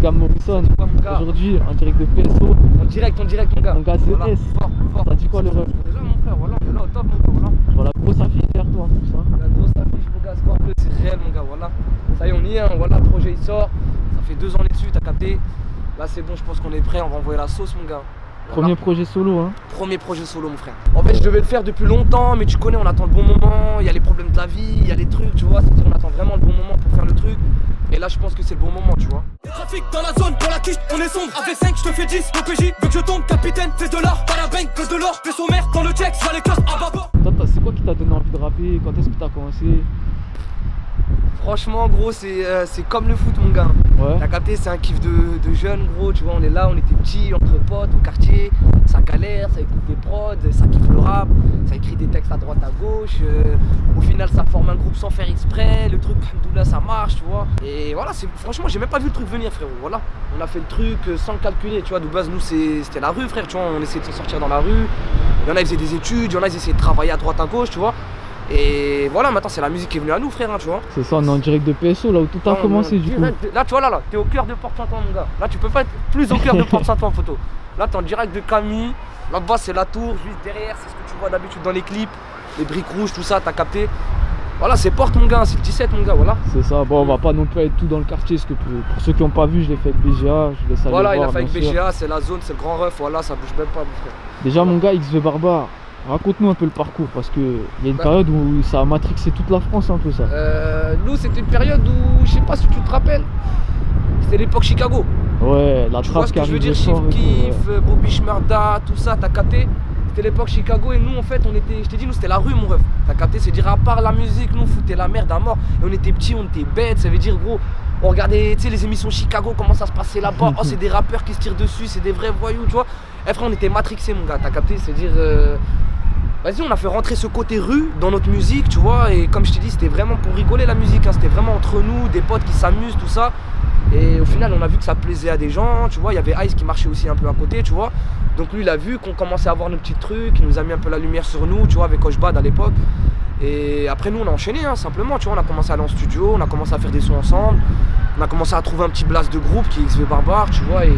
Gab Morrison. Quoi, mon gars? Aujourd'hui, en direct de PSO. En direct, mon gars. Mon gars, The Voilà, S. fort. T'as dit quoi, le ref? Déjà, mon frère, voilà, on est là au top, mon gars, voilà. Je vois la grosse affiche derrière toi en plus. Hein. La grosse affiche, mon gars, Scorpio, c'est réel, mon gars, voilà. Ça y est, on y est, hein, voilà, le projet il sort. Ça fait 2 ans on est dessus, t'as capté. Là, c'est bon, je pense qu'on est prêt, on va envoyer la sauce, mon gars. Voilà. Premier projet solo, hein. Premier projet solo, mon frère. En fait, je devais le faire depuis longtemps, mais tu connais, on attend le bon moment. Il y a les problèmes de la vie, il y a les trucs, tu vois. C'est-à-dire, on attend vraiment le bon moment pour faire le truc. Et là, je pense que c'est le bon moment, tu vois. Trafic dans la zone, pour la quiche, on est sombre. Avec 5, je te fais 10. L'OPJ veut que je tombe, capitaine, fais de l'art. Pas la bang, que de l'or. Fais son mère dans le check, ça les casse à baba. Toi, c'est quoi qui t'a donné envie de rapper? Quand est-ce que t'as commencé? Franchement, gros, c'est comme le foot, mon gars. Ouais. T'as capté, c'est un kiff de jeunes, gros. Tu vois, on est là, on était petits, entre potes, au quartier. Ça galère, ça écoute des prods, ça kiffe le rap, ça écrit des textes à droite, à gauche. Au final, ça forme un groupe sans faire exprès. Le truc, là, ça marche, tu vois. Et voilà, franchement, j'ai même pas vu le truc venir, frérot. Voilà, on a fait le truc sans calculer, tu vois. De base, nous, c'était la rue, frère, tu vois. On essayait de s'en sortir dans la rue. Il y en a, ils faisaient des études, il y en a, ils essayaient de travailler à droite, à gauche, tu vois. Et voilà, maintenant c'est la musique qui est venue à nous, frère, hein, tu vois. C'est ça, on est en direct de PSO, là où tout a commencé, du coup. Là, tu vois, là, t'es au cœur de Port-Saint-Ouen, mon gars. Là, tu peux pas être plus au cœur de Port-Saint-Ouen, photo. Là, t'es en direct de Camille. Là-bas, c'est la tour, juste derrière, c'est ce que tu vois d'habitude dans les clips. Les briques rouges, tout ça, t'as capté. Voilà, c'est Porte, mon gars, c'est le 17, mon gars, voilà. C'est ça, bon, on va pas non plus être tout dans le quartier, parce que pour ceux qui n'ont pas vu, je l'ai fait avec BGA, je laisse aller voilà, voir, il a fait avec bien sûr. BGA, c'est la zone, c'est le grand ref, voilà, ça bouge même pas, mon frère. Déjà, mon gars, XV Barbare, raconte-nous un peu le parcours, parce qu'il y a une période où ça a matrixé toute la France, un peu ça. Nous, c'était une période où, je sais pas si tu te rappelles, c'était l'époque Chicago. Ouais, la Tu trappe vois ce qui que je veux arrive dire, de Chief fort et tout, Keef, ouais. Bobby Shmurda, tout ça, t'as capté. C'était l'époque Chicago et nous en fait on était, je t'ai dit, nous c'était la rue, mon ref. T'as capté, c'est dire à part la musique, nous on foutait la merde à mort. Et on était petits, on était bêtes, ça veut dire gros, on regardait, tu sais, les émissions Chicago, comment ça se passait là-bas. Oh, c'est des rappeurs qui se tirent dessus, c'est des vrais voyous, tu vois. Eh frère, on était matrixés, mon gars, t'as capté, c'est dire vas-y, on a fait rentrer ce côté rue dans notre musique, tu vois. Et comme je t'ai dit, c'était vraiment pour rigoler la musique, hein. C'était vraiment entre nous, des potes qui s'amusent, tout ça. Et au final, on a vu que ça plaisait à des gens, tu vois. Il y avait Ice qui marchait aussi un peu à côté, tu vois. Donc lui, il a vu qu'on commençait à avoir nos petits trucs, il nous a mis un peu la lumière sur nous, tu vois, avec Oshbad à l'époque. Et après, nous, on a enchaîné, hein, simplement, tu vois. On a commencé à aller en studio, on a commencé à faire des sons ensemble. On a commencé à trouver un petit blast de groupe qui est XV Barbare, tu vois. Et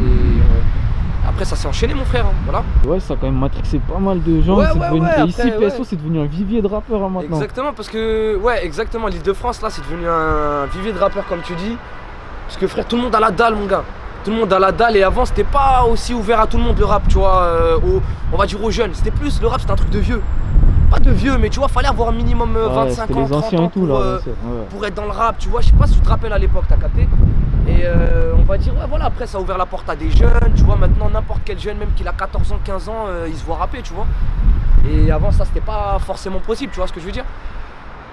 après, ça s'est enchaîné, mon frère, hein, voilà. Ouais, ça a quand même matrixé pas mal de gens. Ouais, c'est ouais, devenu... ouais, Et après, ici, PSO, ouais. c'est devenu un vivier de rappeurs hein, maintenant. Exactement, parce que, ouais, exactement, l'Île-de-France, là, c'est devenu un vivier de rappeurs, comme tu dis. Parce que, frère, tout le monde a la dalle, mon gars. Tout le monde a la dalle, et avant, c'était pas aussi ouvert à tout le monde, le rap, tu vois, on va dire aux jeunes. C'était plus, le rap, c'était un truc de vieux. Pas de vieux, mais tu vois, fallait avoir un minimum 25 ans, les 30 anciens ans et tout, pour être dans le rap, tu vois. Je sais pas si tu te rappelles à l'époque, t'as capté. Et on va dire, ouais, voilà, après, ça a ouvert la porte à des jeunes, tu vois. Maintenant, n'importe quel jeune, même qu'il a 14 ans, 15 ans, il se voit rapper, tu vois. Et avant, ça, c'était pas forcément possible, tu vois ce que je veux dire.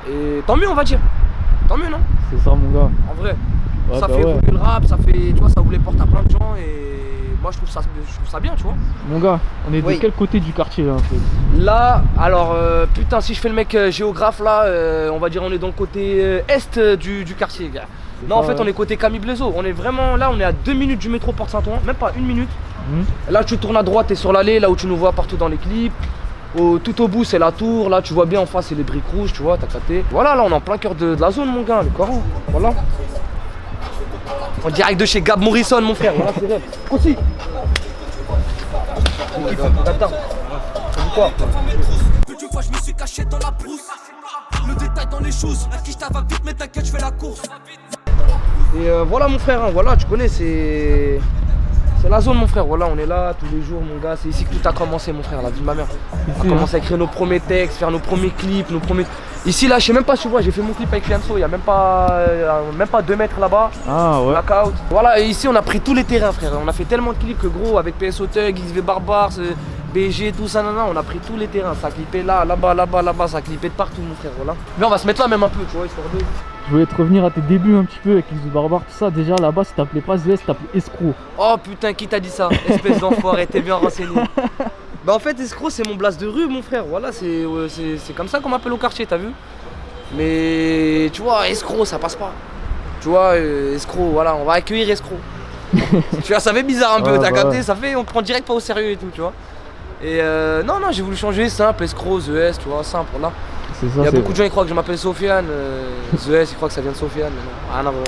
Et tant mieux, on va dire. Tant mieux, non? C'est ça, mon gars. En vrai. Ouais, Ça bah fait ouais. évoluer le rap, ça fait, tu vois, ça ouvre les portes à plein de gens et moi je trouve ça bien, tu vois. Mon gars, on est Oui. de quel côté du quartier là un peu? Là, alors putain, si je fais le mec géographe là, on va dire on est dans le côté est du quartier, gars. Non, en fait, on est côté Camille Blaiseau. On est vraiment là, on est à 2 minutes du métro Port-Saint-Ouen, même pas 1 minute. Là, tu tournes à droite, t'es sur l'allée, là où tu nous vois partout dans les clips. Tout au bout, c'est la tour. Là, tu vois bien en face, c'est les briques rouges, tu vois, t'as capté. Voilà, là, on est en plein cœur de la zone, mon gars, le Coran. Voilà. En direct de chez Gab Morrison, mon frère. Voilà, c'est vrai. Aussi. Attends. Quoi? Petite fois, je me suis caché dans la brousse. Le détail dans les choses. La quiche, va vite, mais t'inquiète, je fais la course. Et voilà, mon frère, hein, voilà, tu connais, c'est la zone, mon frère. Voilà, on est là tous les jours, mon gars. C'est ici que tout a commencé, mon frère, la vie de ma mère. On a commencé à écrire nos premiers textes, faire nos premiers clips, nos premiers. Ici, là, je sais même pas si tu vois, j'ai fait mon clip avec Fianso, il y a même pas 2 mètres là-bas. Ah ouais. Blackout. Voilà, et ici, on a pris tous les terrains, frère. On a fait tellement de clips que, gros, avec PSO Thug, XV Barbare, BG, tout ça, nanana, on a pris tous les terrains. Ça a clippé là, là-bas, là-bas, là-bas, ça a clippé de partout, mon frère, voilà. Mais on va se mettre là même un peu, tu vois, histoire de. Je voulais te revenir à tes débuts un petit peu avec XV Barbare, tout ça. Déjà là-bas, si t'appelais pas ZS, t'appelais Escroc. Oh putain, qui t'a dit ça? Espèce d'enfoiré, t'es bien renseigné. Bah en fait, Escroc, c'est mon blast de rue, mon frère. Voilà, c'est comme ça qu'on m'appelle au quartier, t'as vu? Mais tu vois, Escroc, ça passe pas. Tu vois, Escroc, voilà, on va accueillir Escroc. Tu vois, ça fait bizarre un peu, Ouais, t'as bah capté? ouais. Ça fait, on prend direct pas au sérieux et tout, tu vois. Et non, j'ai voulu changer, simple, Escroc, ZS, tu vois, simple, là. C'est ça, Il y a c'est. beaucoup de gens qui croient que je m'appelle Sofiane. ZS, ils croient que ça vient de Sofiane, mais non, rien à voir.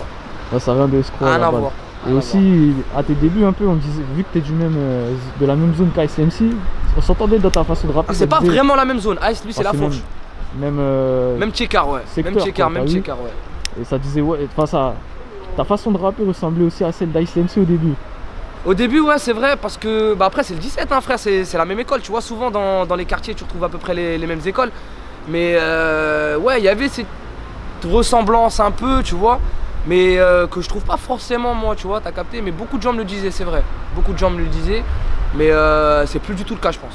Ouais, ça vient de Escroc. Rien à la à base. voir. Et aussi, à tes débuts, un peu, on disait, vu que t'es de la même zone qu'IceMC, on s'entendait dans ta façon de rapper. Ah, c'est pas vraiment la même zone. Ice, lui, c'est la fourche. Même Tchekar, ouais. secteur, Même Tchekar, ouais. Et ça disait, ouais, enfin, ta façon de rapper ressemblait aussi à celle d'IceMC au début. Au début, ouais, c'est vrai, parce que bah après, c'est le 17, hein, frère, c'est la même école. Tu vois, souvent dans les quartiers, tu retrouves à peu près les mêmes écoles. Mais ouais, il y avait cette ressemblance un peu, tu vois. Mais que je trouve pas forcément, moi, tu vois, t'as capté. Mais beaucoup de gens me le disaient, c'est vrai. Beaucoup de gens me le disaient. Mais c'est plus du tout le cas, je pense.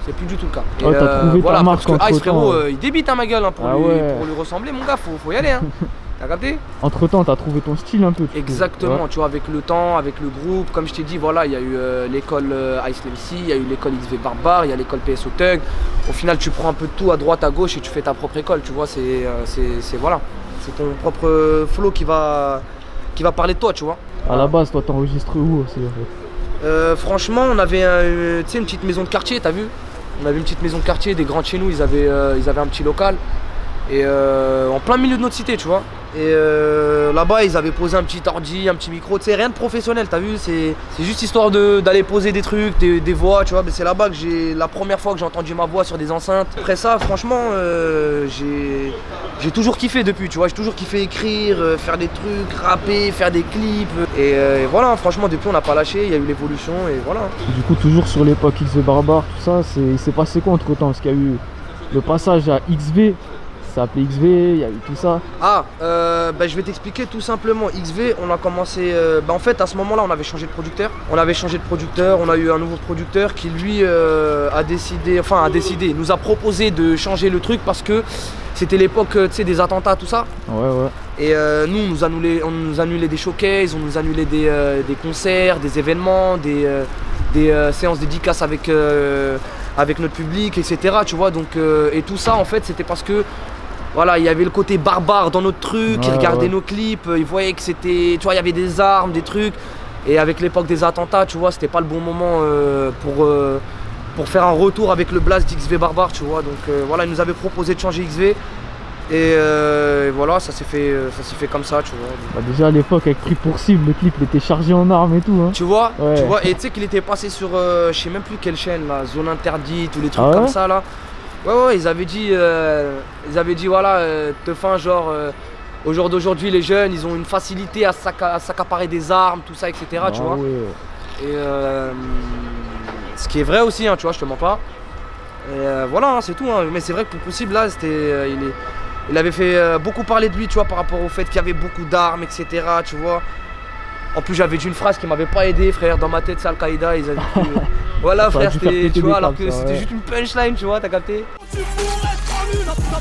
C'est plus du tout le cas. Et t'as trouvé ta marque parce que Ice, frérot, temps, il débite, hein, ma gueule, hein, pour lui ressembler, mon gars, faut y aller, hein. T'as capté? Entre temps, t'as trouvé ton style un peu. Exactement, tu vois, avec le temps, avec le groupe. Comme je t'ai dit, voilà, il y a eu l'école Ice MC, il y a eu l'école XV Barbare, il y a l'école PSO Thug. Au final, tu prends un peu de tout à droite, à gauche et tu fais ta propre école, tu vois. Voilà, c'est ton propre flow qui va parler de toi, tu vois. À la base, toi, t'enregistres où aussi, en fait? Franchement, on avait une petite maison de quartier, t'as vu? On avait une petite maison de quartier, des grands de chez nous, ils avaient un petit local. Et en plein milieu de notre cité, tu vois. Et là-bas, ils avaient posé un petit ordi, un petit micro, tu sais, rien de professionnel, t'as vu, c'est juste histoire d'aller poser des trucs, des voix, tu vois. Mais c'est là-bas que la première fois que j'ai entendu ma voix sur des enceintes. Après ça, franchement, j'ai toujours kiffé depuis, tu vois. J'ai toujours kiffé écrire, faire des trucs, rapper, faire des clips. Et voilà, franchement, depuis, on n'a pas lâché, il y a eu l'évolution, et voilà. Du coup, toujours sur l'époque XV Barbare, tout ça, il s'est passé quoi entre temps? Parce qu'il y a eu le passage à XV. Ça s'appelait XV, il y a eu tout ça. Je vais t'expliquer tout simplement. XV, on a commencé. En fait, à ce moment-là, on avait changé de producteur. On a eu un nouveau producteur qui, lui, a décidé, nous a proposé de changer le truc parce que c'était l'époque, tu sais, des attentats, tout ça. Ouais. Et nous, on nous annulait des showcases, on nous annulait des concerts, des événements, des séances dédicaces avec notre public, etc. Tu vois, donc, et tout ça, en fait, c'était parce que. Voilà, il y avait le côté barbare dans notre truc, ils regardaient nos clips, ils voyaient que c'était, tu vois, il y avait des armes, des trucs. Et avec l'époque des attentats, tu vois, c'était pas le bon moment pour faire un retour avec le blast d'XV Barbare, tu vois. Donc voilà, ils nous avaient proposé de changer XV. Et voilà, ça s'est fait comme ça, tu vois. Déjà à l'époque, avec Pris pour cible, le clip il était chargé en armes et tout. Hein. Tu vois, et tu sais qu'il était passé sur, je sais même plus quelle chaîne, là, Zone Interdite, ou les trucs comme ça, là. Ouais, ils avaient dit voilà, Teufin, genre, au jour d'aujourd'hui, les jeunes, ils ont une facilité à s'accaparer des armes, tout ça, etc. Tu vois. Ouais. Et ce qui est vrai aussi, hein, tu vois, je te mens pas. Et voilà, hein, c'est tout. Hein. Mais c'est vrai que pour possible, là, il avait fait beaucoup parler de lui, tu vois, par rapport au fait qu'il y avait beaucoup d'armes, etc. Tu vois. En plus, j'avais dit une phrase qui m'avait pas aidé, frère. Dans ma tête, c'est Al-Qaïda. Ils avaient dit voilà, frère, c'était, tu vois, alors que c'était juste une punchline, tu vois, t'as capté?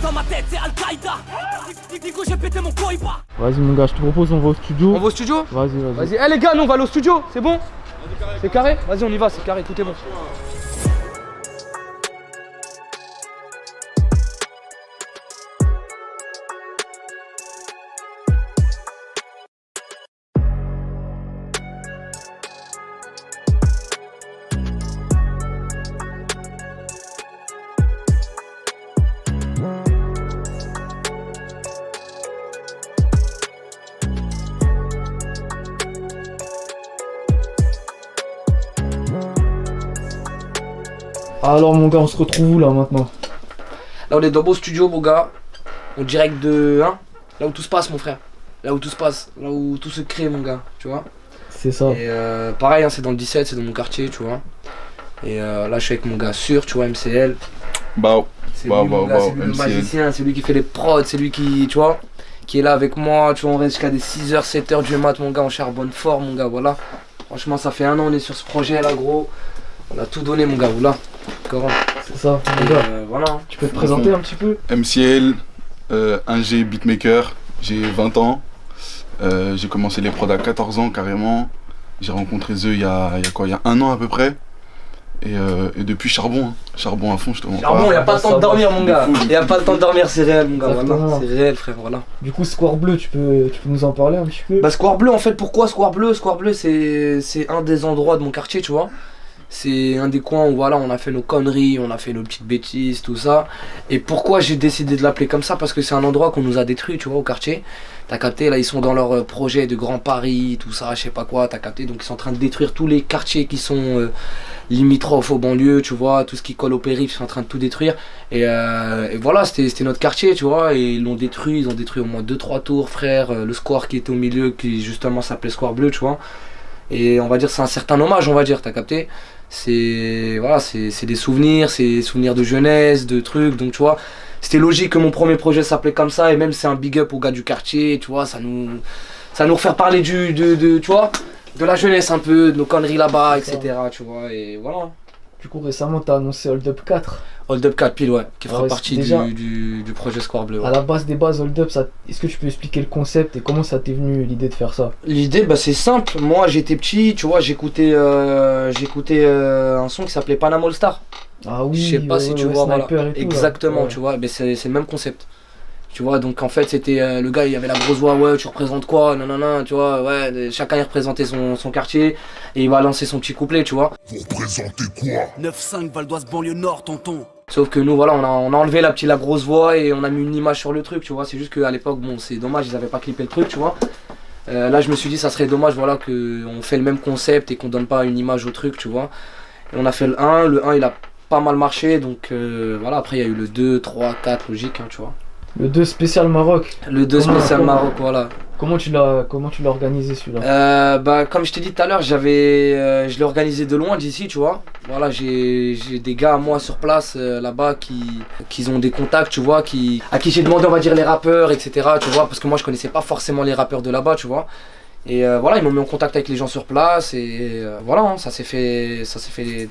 Dans ma tête, c'est Al-Qaïda. Nico, j'ai pété mon coïba. Vas-y, mon gars, je te propose, on va au studio. On va au studio? Vas-y. Eh les gars, nous on va aller au studio, c'est bon? C'est carré? Vas-y, on y va, c'est carré, tout est bon. Alors mon gars, on se retrouve où là maintenant? Là on est dans beau studio mon gars, en direct de... Hein, là où tout se passe mon frère, là où tout se passe, là où tout se crée mon gars, tu vois. C'est ça. Et pareil, hein, c'est dans le 17, c'est dans mon quartier, tu vois. Et là je suis avec mon gars Sûr, tu vois, MCL. C'est lui, le magicien, c'est lui qui fait les prods, c'est lui qui, tu vois, qui est là avec moi, tu vois, on reste jusqu'à des 6h, 7h du mat mon gars, on charbonne fort mon gars, voilà. Franchement ça fait 1 an on est sur ce projet là gros, on a tout donné mon gars, voilà. C'est ça, mon gars. Voilà. Tu peux te présenter un petit peu? MCL, ingé beatmaker, j'ai 20 ans. J'ai commencé les prods à 14 ans carrément. J'ai rencontré eux il y a 1 an à peu près. Et depuis charbon à fond, je te montre. Charbon, il n'y a pas le temps de dormir mon gars. Il n'y a pas le temps de dormir, c'est réel mon gars. Voilà. C'est réel frère, voilà. Du coup Square Bleu, tu peux nous en parler un petit peu? Bah Square Bleu en fait, pourquoi Square Bleu? Square Bleu c'est un des endroits de mon quartier, tu vois. C'est un des coins où voilà, on a fait nos conneries, on a fait nos petites bêtises, tout ça. Et pourquoi j'ai décidé de l'appeler comme ça? Parce que c'est un endroit qu'on nous a détruit, tu vois, au quartier. T'as capté, là ils sont dans leur projet de Grand Paris, tout ça, je sais pas quoi, t'as capté. Donc ils sont en train de détruire tous les quartiers qui sont limitrophes aux banlieues, tu vois, tout ce qui colle au périph', ils sont en train de tout détruire. Et voilà, c'était notre quartier, tu vois, et ils l'ont détruit, ils ont détruit au moins 2-3 tours, frère. Le square qui était au milieu, qui justement s'appelait Square Bleu, tu vois. Et on va dire, c'est un certain hommage, on va dire, t'as capté. C'est voilà, c'est des souvenirs, c'est des souvenirs de jeunesse, de trucs, donc tu vois. C'était logique que mon premier projet s'appelait comme ça, et même c'est un big up aux gars du quartier, tu vois, ça nous refait parler tu vois, de la jeunesse un peu, de nos conneries là-bas, etc. Tu vois, et voilà. Du coup, récemment, t'as annoncé Hold Up 4. Hold Up 4 pile, ouais, qui fera Ouais, partie déjà, du projet Square Bleu. Ouais. À la base des bases, Hold Up, est-ce que tu peux expliquer le concept et comment ça t'est venu l'idée de faire ça? L'idée, bah, c'est simple. Moi, j'étais petit, tu vois, j'écoutais un son qui s'appelait Panama All Star. Ah oui, Je sais pas si tu vois, voilà. et tout, Exactement, ouais. tu vois, mais c'est le même concept. Tu vois, donc en fait, c'était le gars, il avait la grosse voix, ouais, tu représentes quoi, nanana, tu vois, ouais, chacun il représentait son quartier et il va lancer son petit couplet, tu vois. Vous représentez quoi? 9-5 Val d'Oise banlieue nord, tonton. Sauf que nous, voilà, on a enlevé la grosse voix et on a mis une image sur le truc, tu vois. C'est juste qu'à l'époque, bon, c'est dommage, ils avaient pas clippé le truc, tu vois. Là, je me suis dit, ça serait dommage, voilà, qu'on fait le même concept et qu'on donne pas une image au truc, tu vois. Et on a fait le 1, il a pas mal marché, donc voilà, après il y a eu le 2, 3, 4, logique, hein, tu vois. Le 2 spécial Maroc. Le 2 spécial Maroc, voilà. Comment tu l'as organisé celui-là? Bah, comme je t'ai dit tout à l'heure, je l'ai organisé de loin d'ici, tu vois. Voilà, j'ai des gars à moi sur place là-bas qui ont des contacts, tu vois, à qui j'ai demandé, on va dire, les rappeurs, etc. Tu vois, parce que moi je connaissais pas forcément les rappeurs de là-bas, tu vois. Et voilà, ils m'ont mis en contact avec les gens sur place et voilà, hein, ça s'est fait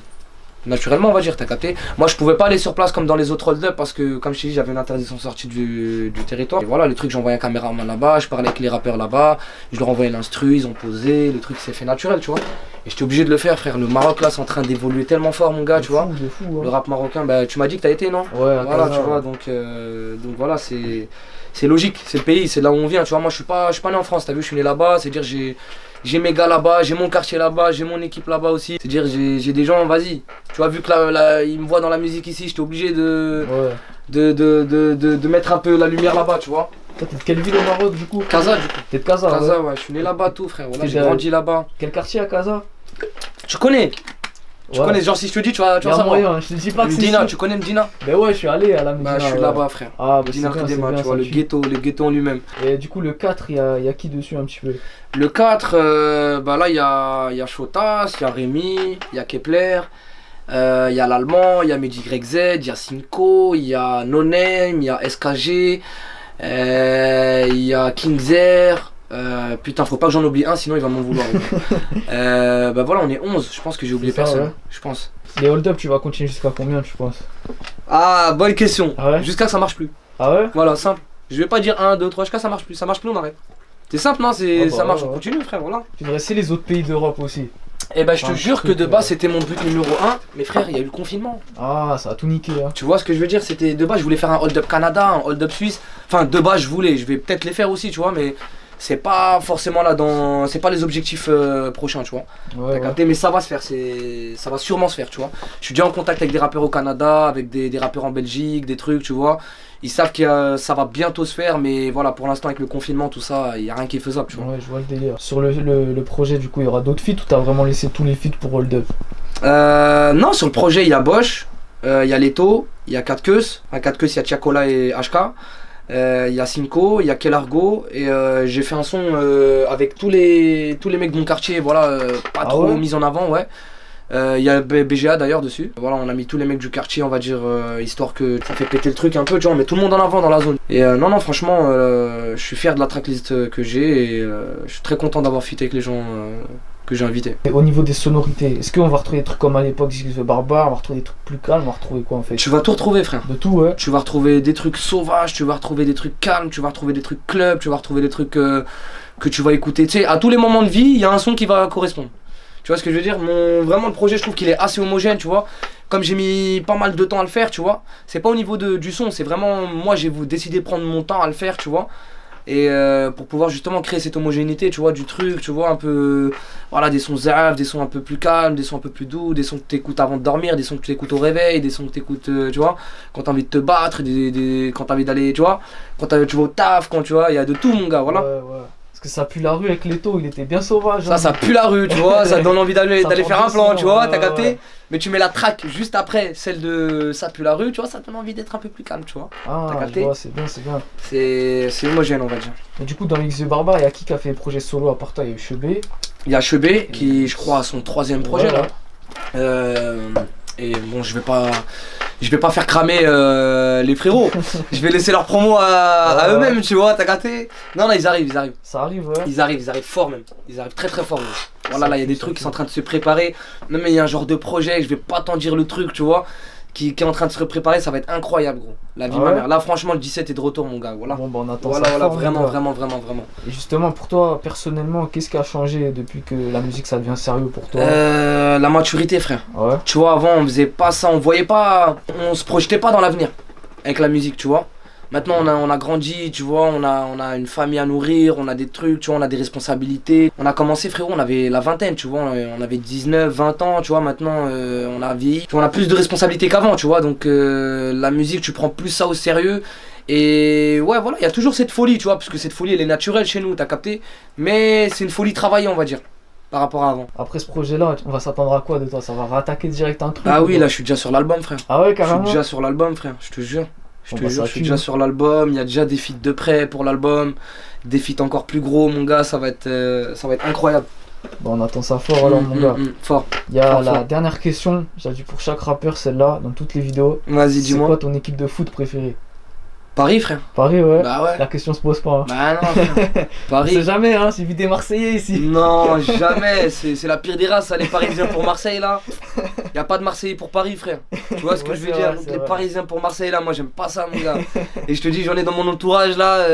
naturellement, on va dire, t'as capté. Moi je pouvais pas aller sur place comme dans les autres hold-up parce que comme je t'ai dit, j'avais une interdiction de sortie du territoire. Et voilà, le truc, j'ai envoyé un caméraman là-bas, je parlais avec les rappeurs là-bas, je leur envoyais l'instru, ils ont posé, le truc s'est fait naturel, tu vois. Et j'étais obligé de le faire, frère. Le Maroc là c'est en train d'évoluer tellement fort, mon gars, tu vois. De fou, hein. Le rap marocain, bah tu m'as dit que t'as été, non? Ouais, voilà, tu vois, donc voilà, c'est logique, c'est le pays, c'est là où on vient, tu vois. Moi je suis pas né en France, t'as vu, je suis né là-bas, c'est-à-dire j'ai mes gars là-bas, j'ai mon quartier là-bas, j'ai mon équipe là-bas aussi. C'est-à-dire j'ai des gens, vas-y. Tu vois, vu que là, ils me voient dans la musique ici, j'étais obligé de mettre un peu la lumière là-bas, tu vois. Toi, t'es de quelle ville au Maroc du coup? Casa, du coup. T'es de Casa? Casa, ouais, je suis né là-bas tout, frère. Voilà, j'ai grandi là-bas. Quel quartier à Casa? Tu connais? Tu connais, genre si je te dis, tu vas savoir. Moyen, je te dis pas que c'est Medina, ici. tu connais Medina? Ben ouais, je suis allé à la Medina. Bah, je suis là-bas, frère. Ah, bah Medina c'est bien, tu vois, le ghetto en lui-même. Et du coup, le 4, il y a qui dessus un petit peu? Le 4, bah là, il y a Chotas, il y a Rémi, il y a Kepler, il y a l'Allemand, il y a Mehdi YZ, il y a Cinco, il y a No Name, il y a SKG, il y a Kingzer. Putain, faut pas que j'en oublie un, sinon il va m'en vouloir. Bah voilà, on est 11, je pense que j'ai oublié ça, personne. ouais. Je pense. Les hold-up, tu vas continuer jusqu'à combien, tu penses? Ah, bonne question. Ah ouais? Jusqu'à que ça marche plus. Ah ouais? Voilà, simple. Je vais pas dire 1, 2, 3, jusqu'à que ça marche plus. Ça marche plus, on arrête. C'est simple, non? Ça marche, on continue, frère, voilà. Tu devrais essayer les autres pays d'Europe aussi. Et bah, je te Un jure que truc, de base, c'était mon but numéro 1. Mais frère, il y a eu le confinement. Ah, ça a tout niqué, hein. Tu vois ce que je veux dire? C'était de base, je voulais faire un hold-up Canada, un hold-up Suisse. Enfin, de base, je vais peut-être les faire aussi, tu vois, mais c'est pas forcément là dans. C'est pas les objectifs prochains, tu vois. Ouais, T'as capté, mais ça va se faire, ça va sûrement se faire, tu vois. Je suis déjà en contact avec des rappeurs au Canada, avec des rappeurs en Belgique, des trucs, tu vois. Ils savent que ça va bientôt se faire, mais voilà, pour l'instant, avec le confinement, tout ça, il n'y a rien qui est faisable, tu vois. Ouais, je vois le délire. Sur le projet, du coup, il y aura d'autres feats ou t'as vraiment laissé tous les feats pour Hold Up? Non, sur le projet, il y a Bosch, il y a Leto, il y a 4 Keus. À 4 Keus, il y a Tiakola et HK. Il y a Cinco, il y a Kelargo et j'ai fait un son avec tous les mecs de mon quartier, voilà, pas trop mis en avant, ouais. Il y a BGA d'ailleurs dessus. Voilà, on a mis tous les mecs du quartier, on va dire, histoire que ça fait péter le truc un peu, tu vois, on met tout le monde en avant dans la zone. Et non, franchement, je suis fier de la tracklist que j'ai et je suis très content d'avoir fité avec les gens que j'ai invités. Et au niveau des sonorités, est-ce qu'on va retrouver des trucs comme à l'époque The Barbare, on va retrouver des trucs plus calmes, on va retrouver quoi en fait? Tu vas tout retrouver, frère. De tout, ouais. Tu vas retrouver des trucs sauvages, tu vas retrouver des trucs calmes, tu vas retrouver des trucs club, tu vas retrouver des trucs que tu vas écouter. Tu sais, à tous les moments de vie, il y a un son qui va correspondre. Tu vois ce que je veux dire? Vraiment le projet, je trouve qu'il est assez homogène, tu vois. Comme j'ai mis pas mal de temps à le faire, tu vois. C'est pas au niveau du son, c'est vraiment moi j'ai décidé de prendre mon temps à le faire, tu vois. Et pour pouvoir justement créer cette homogénéité, tu vois, du truc, tu vois, un peu, voilà, des sons zaf, des sons un peu plus calmes, des sons un peu plus doux, des sons que t'écoutes avant de dormir, des sons que tu écoutes au réveil, des sons que t'écoutes, tu vois, quand t'as envie de te battre, quand t'as envie d'aller, tu vois, tu vas au taf, quand tu vois, il y a de tout, mon gars, voilà. Ouais. Parce que ça pue la rue avec Leto, il était bien sauvage. Hein. Ça pue la rue, tu vois, ça te donne envie d'aller faire un plan, tu vois, t'as capté. Ouais. Mais tu mets la track juste après celle de ça pue la rue, tu vois, ça te donne envie d'être un peu plus calme, tu vois. Ah, t'as capté. c'est bien. C'est homogène, on va dire. Et du coup, dans XV Barbare, il y a qui a fait les projets solo à part toi? Il y a eu Chebé. Il y a Chebé qui, je crois, a son 3e projet Ouais. là. Et bon, je vais pas faire cramer les frérots. Je vais laisser leur promo à eux-mêmes, tu vois, t'as capté. Non, ils arrivent. Ça arrive, ouais. Ils arrivent fort même. Ils arrivent très fort même. Voilà, là, il y a des trucs qui sont en train de se préparer. Non, mais il y a un genre de projet, je vais pas t'en dire le truc, tu vois, qui est en train de se préparer, ça va être incroyable, gros. La vie, ma mère. Là, franchement, le 17 est de retour, mon gars. Voilà. Bon, bah, on attend Voilà, ça. Fort, vraiment. Et justement, pour toi, personnellement, qu'est-ce qui a changé depuis que la musique ça devient sérieux pour toi? La maturité, frère. Ouais. Tu vois, avant, on faisait pas ça, on se projetait pas dans l'avenir avec la musique, tu vois. Maintenant, on a grandi, tu vois, on a une famille à nourrir, on a des trucs, tu vois, on a des responsabilités. On a commencé, frérot, on avait la vingtaine, tu vois, on avait 19, 20 ans, tu vois, maintenant, on a vieilli. Tu vois, on a plus de responsabilités qu'avant, tu vois, donc la musique, tu prends plus ça au sérieux. Et ouais, voilà, il y a toujours cette folie, tu vois, parce que cette folie, elle est naturelle chez nous, t'as capté. Mais c'est une folie travaillée, on va dire, par rapport à avant. Après ce projet-là, on va s'attendre à quoi de toi? Ça va rattaquer direct un truc? Ah oui, là, je suis déjà sur l'album, frère. Ah ouais, Je carrément. suis déjà sur l'album, frère, je te jure. Je ça suis tue, déjà hein. sur l'album, il y a déjà des feats de près pour l'album, des feats encore plus gros, mon gars, ça va être incroyable. Bon, on attend ça fort alors, mon gars. Fort. Il y a Fort, la fort. dernière question, j'ai dit pour chaque rappeur, celle-là, dans toutes les vidéos. Vas-y, C'est dis-moi. quoi ton équipe de foot préférée? Paris, frère. Paris, ouais. Bah ouais. La question se pose pas. Hein. Bah non, frère. On Paris. sait jamais, hein, j'ai vu des Marseillais ici. Non, jamais. C'est la pire des races, ça, les Parisiens pour Marseille, là. Y a pas de Marseillais pour Paris, frère. Tu vois ce que Ouais, je veux c'est dire? vrai, Donc, c'est les vrai. Parisiens pour Marseille, là, moi, j'aime pas ça, mon gars. Et je te dis, j'en ai dans mon entourage, là.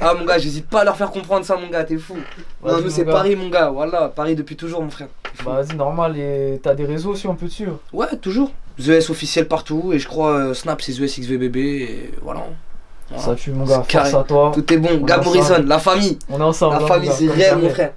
Ah, mon gars, j'hésite pas à leur faire comprendre ça, mon gars, t'es fou. Non, Vas-y, nous, c'est mon gars. Paris, mon gars. Voilà, Paris depuis toujours, mon frère. T'es fou. Bah vas-y, normal, et t'as des réseaux aussi, on peut te suivre. Ouais, toujours. The S officiel partout. Et je crois, Snap, c'est The S XVBB. Et voilà. Voilà. Ça tue, mon gars, C'est carré. force à toi. Tout est bon. On Gab est Morrison, ensemble. la famille. On est ensemble. La hein, famille, mon gars, c'est comme réel, jamais. mon frère.